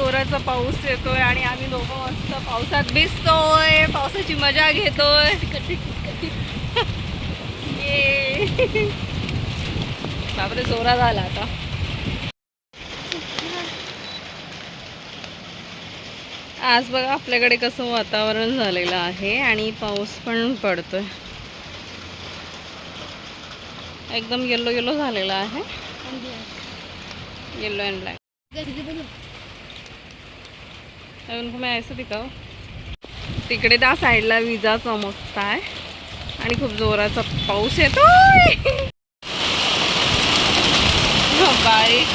जोराचा पाऊस येतोय आणि आम्ही दोघं मस्त पावसात भिजतोय, पावसाची मजा घेतोय. ये बापरे, जोरात आला आता. आज बघा आपल्याकडे कसं वातावरण झालेलं आहे आणि पाऊस पण पडतोय. एकदम येलो येलो झालेला आहे, येलो अँड ब्लॅक. उनको मैं ऐसे दिखाओ. तिकडे त्या साईडला विजा चमकताय आणि खूप जोराचा पाऊस येतोय. बारीक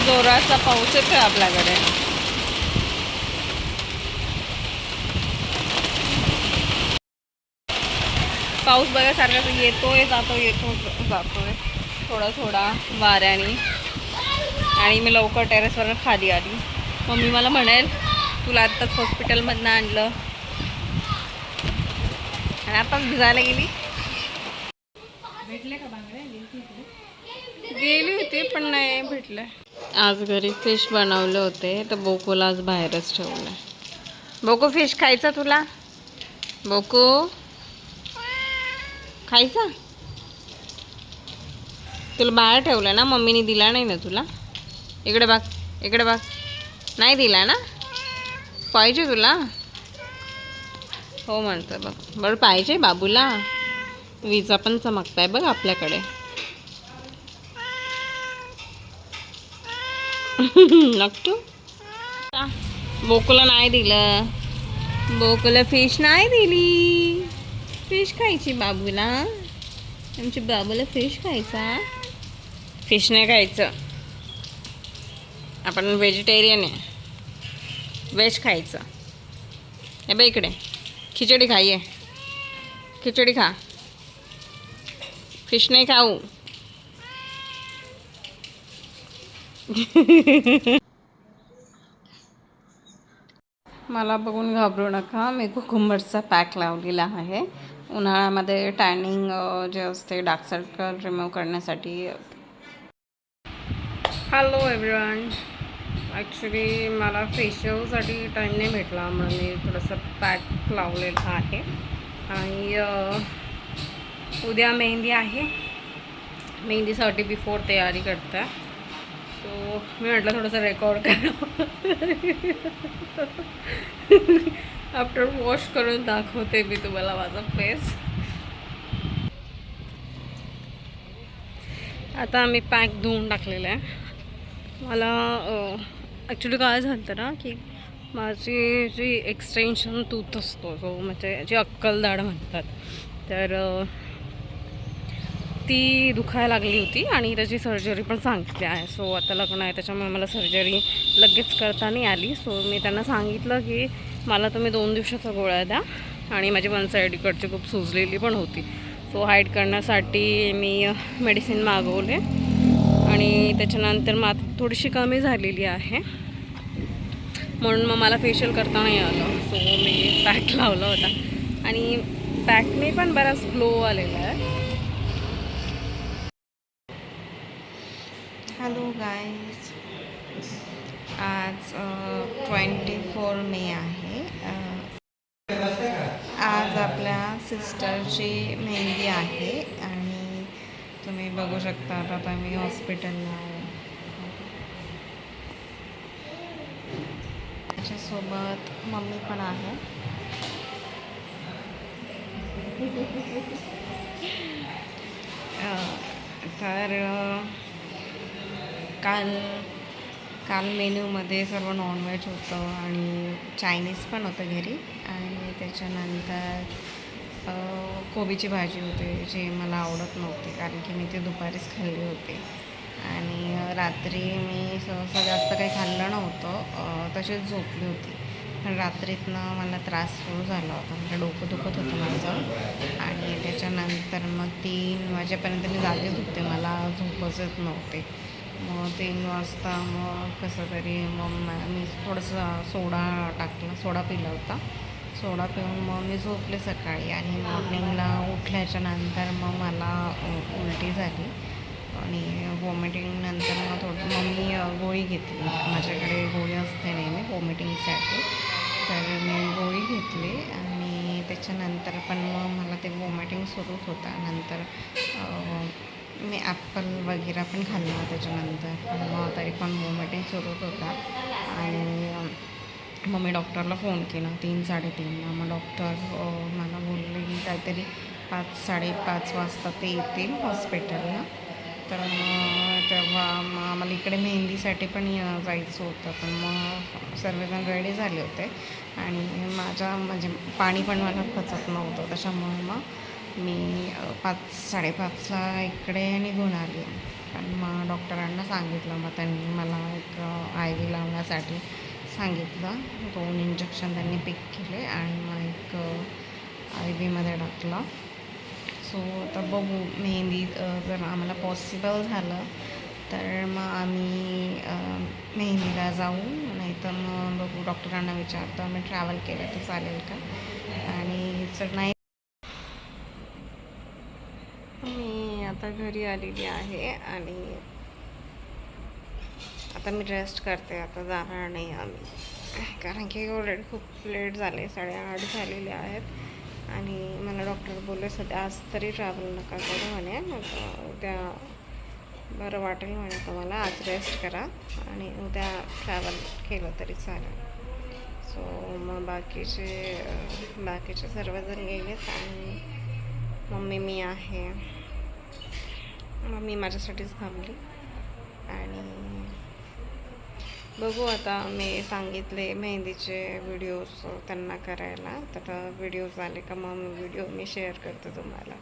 जोराचा पाऊस येतोय आपल्याकडे. पाऊस बघा सारखा येतोय जातोय थोडा थोडा वाऱ्याने. आणि मी लवकर टेरेसवर खाली आली. मम्मी मला म्हणेल तुला आत्ताच हॉस्पिटलमधनं आणलं आणि आता भिजायला गेली. भेटले का बांगड्या? गेली होती पण नाही भेटले. आज घरी फिश बनवले होते तर बोकोला आज बाहेरच ठेवलं. बोको फिश खायचा तुला? बोको खायचा? तुला बाहेर ठेवलं ना, मम्मीने दिला नाही ना तुला? इकडे बघ, इकडे बघ. नाही दिला ना? पाहिजे तुला? हो म्हणतं बघ. बरं पाहिजे बाबूला. विजा पण चमकताय बघ आपल्याकडे. नक्की बोकोला नाही दिलं. बोकोला फिश नाही दिली. फिश खायची बाबूला. आमच्या बाबूला फिश खायचा. फिश नाही खायचं, आपण व्हेजिटेरियन आहे. व्हेज खायचं. हे बघ इकडे खिचडी खाईये. खिचडी खा, फिश नाही खाऊ. मला बघून घाबरू नका, मी कुकुंबरचा पॅक लावलेला आहे. उन्हाळ्यामध्ये टॅनिंग जे असते, डार्क सर्कल रिमूव्ह करण्यासाठी. Hello everyone. ॲक्च्युली मला फेशियलसाठी टाईम नाही भेटला म्हणून मी थोडंसं पॅक लावलेलं आहे. आणि उद्या मेहंदी आहे. मेहंदीसाठी बिफोर तयारी करते. सो मी म्हटलं थोडंसं रेकॉर्ड करावं. आफ्टर वॉश करून दाखवते मी तुम्हाला माझा फेस. आता मी पॅक धुवून टाकलेलं आहे. मला ॲक्च्युली काय झालं ना की माझी जी एक्सटेन्शन टूथ असतो जो म्हणजे जी अक्कलदाढ म्हणतात, तर ती दुखायला लागली होती आणि त्याची सर्जरी पण सांगितली आहे. सो आता लग्न आहे त्याच्यामुळे मला सर्जरी लगेच करता नाही आली. सो मी त्यांना सांगितलं की मला तुम्ही 2 दिवसाच्या गोळ्या द्या. आणि माझी वन साईड इकडची खूप सुजलेली पण होती. सो हाईड करण्यासाठी मी मेडिसिन मागवले आणि त्याच्यानंतर मग आता थोडीशी कमी झालेली आहे म्हणून मग मला फेशियल करता नाही आलं. सो मी पॅक लावला होता आणि पॅकने पण बराच ग्लो आलेला आहे. हॅलो गाईज, आज 24 मे आहे. आज आपल्या सिस्टरची मेहंदी आहे आणि तुम्ही बघू शकता आता मी हॉस्पिटलला आहे. त्याच्यासोबत मम्मी पण आहे. तर काल मेन्यूमध्ये सर्व नॉनव्हेज होतं आणि चायनीज पण होतं घरी. आणि त्याच्यानंतर कोबीची भाजी होती जी मला आवडत नव्हती कारण की मी ती दुपारीच खाल्ली होती. आणि रात्री मी सहसा जास्त काही खाल्लं नव्हतं, तशीच झोपली होती. पण रात्रीतनं मला त्रास सुरू झाला होता, म्हणजे डोकं दुखत होतं माझं. आणि त्याच्यानंतर मग 3 वाजेपर्यंत मी जागेच होते, मला झोपच येत नव्हते. मग 3 वाजता मग कसं तरी मग मी थोडंसं सोडा पिला होता. सोडा पिऊन मग मी झोपले सकाळी. आणि मॉर्निंगला उठल्याच्यानंतर मग मला उलटी झाली आणि वॉमिटिंग नंतर मग मग मी गोळी घेतली. माझ्याकडे गोळी असते नेहमी वॉमिटिंगसाठी, तर मी गोळी घेतली आणि त्याच्यानंतर पण मग मला ते वॉमिटिंग सुरूच होता. नंतर मी ॲपल वगैरे पण खाल्लं त्याच्यानंतर, पण मग तरी पण वॉमिटिंग सुरूच होता. आणि मग मी डॉक्टरला फोन केला 3-3:30ला. मग डॉक्टर मला बोलले की काहीतरी 5-5:30 वाजता ते येतील हॉस्पिटलला. तर मग तेव्हा मग आम्हाला इकडे मेहंदीसाठी पण जायचं होतं, पण मग सर्वजण रेडी झाले होते आणि म्हणजे पाणी पण मला पचत नव्हतं. त्याच्यामुळे मग मी 5-5:30ला इकडे निघून आली. पण मग डॉक्टरांना सांगितलं, मग त्यांनी मला एक आय व्ही लावण्यासाठी सांगितलं. 2 इंजेक्शन त्यांनी पिक केले आणि मग एक आय व्हीमध्ये टाकला. सो आता बघू, मेहंदी जर आम्हाला पॉसिबल झालं तर मग आम्ही मेहंदीला जाऊ, नाहीतर मग बघू, डॉक्टरांना विचारतो आम्ही ट्रॅव्हल केलं तर चालेल का. आणि जर नाही, मी आता घरी आलेली आहे आणि आता मी रेस्ट करते. आता जाणार नाही आम्ही, कारण की ऑलरेडी खूप लेट झाले, 8:30 झालेले आहेत. आणि मला डॉक्टर बोलले सध्या आज तरी ट्रॅव्हल नका करू म्हणे, मग उद्या बरं वाटेल म्हणे तुम्हाला, आज रेस्ट करा आणि उद्या ट्रॅव्हल केलं तरी चालेल. सो मग बाकीचे सर्वजण गेलेत आणि मी आहे. मम्मी माझ्यासाठीच थांबली. आणि बघू, आता मी सांगितले मेहंदीचे व्हिडिओज त्यांना करायला, तर व्हिडिओज आले का मग व्हिडिओ मी शेअर करते तुम्हाला.